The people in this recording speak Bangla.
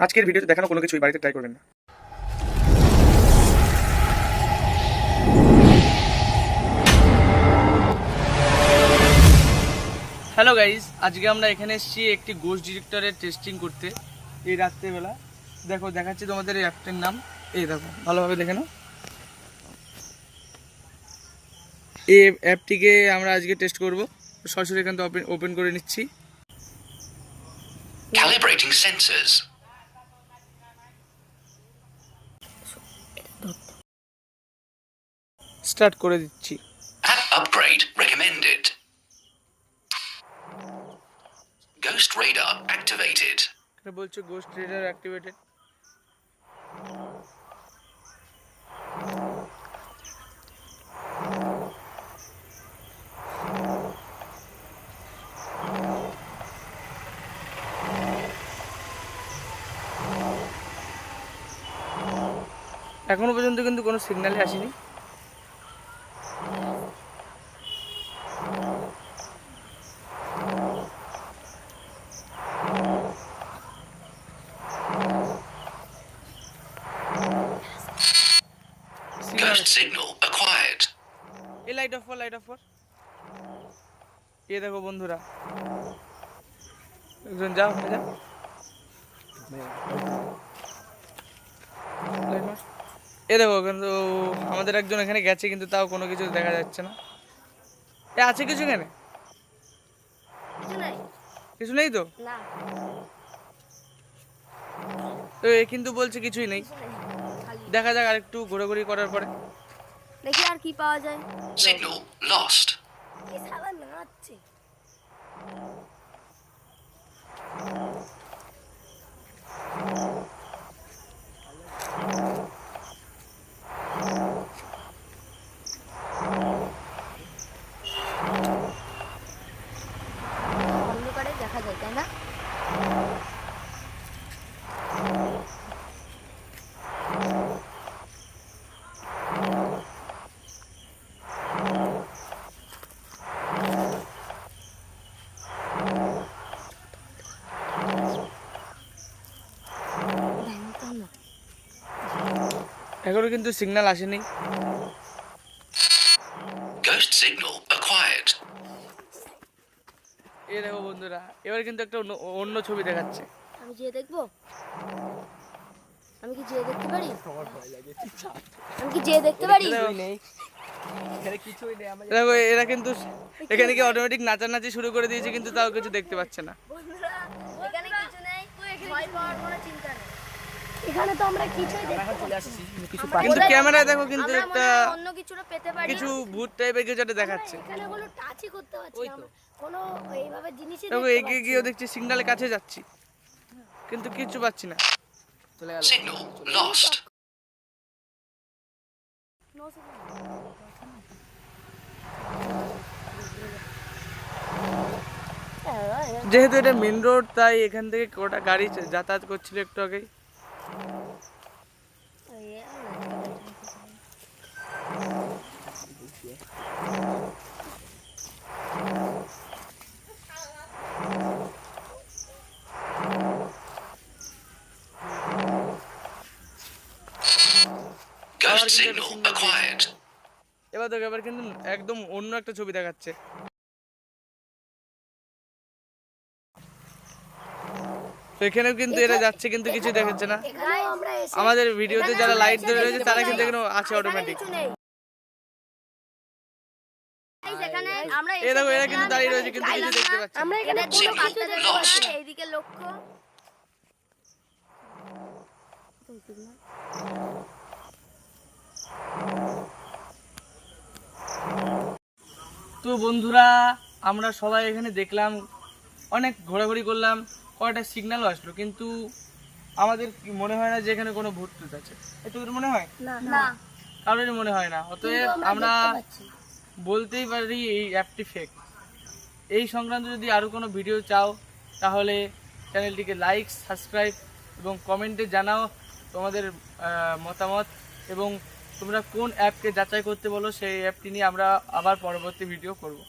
আজকের ভিডিওতে দেখানো কোনো কিছুই বাড়িতে ট্রাই করবেন না। হ্যালো গাইজ, আজকে আমরা এখানে এসেছি একটি গোস্ট ডিটেক্টরের টেস্টিং করতে এই রাত্রেবেলা। দেখো দেখাচ্ছি তোমাদের এই অ্যাপটির নাম। এই দেখো ভালোভাবে দেখে নাও। এই অ্যাপটিকে আমরা আজকে টেস্ট করব। সরাসরি এখান থেকে ওপেন করে নিচ্ছি। Calibrating sensors. স্টার্ট করে দিচ্ছি। App upgrade recommended. Ghost radar activated. এটা বলছে গোস্ট রেডার অ্যাক্টিভেটেড। এখনো পর্যন্ত কিন্তু কোনো সিগন্যালই আসেনি। Ghost signal acquired. এই লাইট অফ কর। এই দেখো বন্ধুরা, একজন যাও যা। এ দেখো কিন্তু আমাদের একজন এখানে গেছে, কিন্তু তাও কোনো কিছু দেখা যাচ্ছে না। এ আছে কিছু এখানে? কিছু নেই তো। তো এ কিন্তু বলছে কিছুই নেই। দেখা যাক আরেকটু ঘোরাঘুরি করার পরে দেখি আর কি পাওয়া যায়। Signal lost. এই শালা নাচছে। অন্ধকারে দেখা যায় তাই না? এখনো কিন্তু সিগন্যাল আসেনি। Ghost signal acquired. এই দেখো বন্ধুরা, এবার কিন্তু একটা অন্য ছবি দেখাচ্ছে। আমি যেয়ে দেখবো? আমি কি যেয়ে দেখতে পারি? আমি কি যেয়ে দেখতে পারি? দেখো এরা কিন্তু এখানে কি অটোমেটিক নাচানাচি শুরু করে দিয়েছে, কিন্তু তাও কিছু দেখতে পাচ্ছে না। বন্ধুরা, এখানে কিছু নেই, ভয় পাওয়ার কোনো চিন্তা নেই। এখানে তো আমরা কিছুই দেখতে পাচ্ছি না। কিন্তু ক্যামেরায় দেখো কিন্তু আমরা একটা মনে হয় অন্য কিছুটা পেতে পারি। কিছু ভূত টাইপের কিছু একটা দেখাচ্ছে। এখানে কোনো টাচই করতে পারছি না। কোনো এইভাবে জিনিসই দেখো দেখতে এগিয়ে গিয়েও দেখছি সিগন্যালের কাছে যাচ্ছি, কিন্তু কিচ্ছু পাচ্ছি না। Signal lost. যেহেতু এটা মেন রোড, তাই এখান থেকে কটা গাড়ি যাতায়াত করছিল একটু আগেই। Ghost signal acquired. এবার দেখো, এবার কিন্তু একদম অন্য একটা ছবি দেখাচ্ছে। তো এখানেও কিন্তু এরা যাচ্ছে, কিন্তু কিছু দেখাচ্ছে না। আমাদের ভিডিওতে যারা লাইট ধরে রয়েছে তারা কিন্তু এখানে আছে অটোমেটিক। এই দেখো এরা কিন্তু দাঁড়িয়ে রয়েছে, কিন্তু কিছু দেখতে পাচ্ছে না। আমরা এখানে কোনো কিছু দেখতে পাচ্ছি না। এইদিকে লক্ষ্য। তো বন্ধুরা, আমরা সবাই এখানে দেখলাম, অনেক ঘোরাঘুরি করলাম, কয়টা সিগন্যালও আসলো, কিন্তু আমাদের কি মনে হয় না যে এখানে কোনো ভূত টুত আছে। তোদের মনে হয়? না, কারোরই মনে হয় না। অতএব আমরা বলতেই পারি এই অ্যাপটি ফেক। এই সংক্রান্ত যদি আরও কোনো ভিডিও চাও তাহলে চ্যানেলটিকে লাইক, সাবস্ক্রাইব এবং কমেন্টে জানাও তোমাদের মতামত, এবং তোমরা কোন অ্যাপকে যাচাই করতে বলো সেই অ্যাপটি নিয়ে আমরা আবার পরবর্তী ভিডিও করব।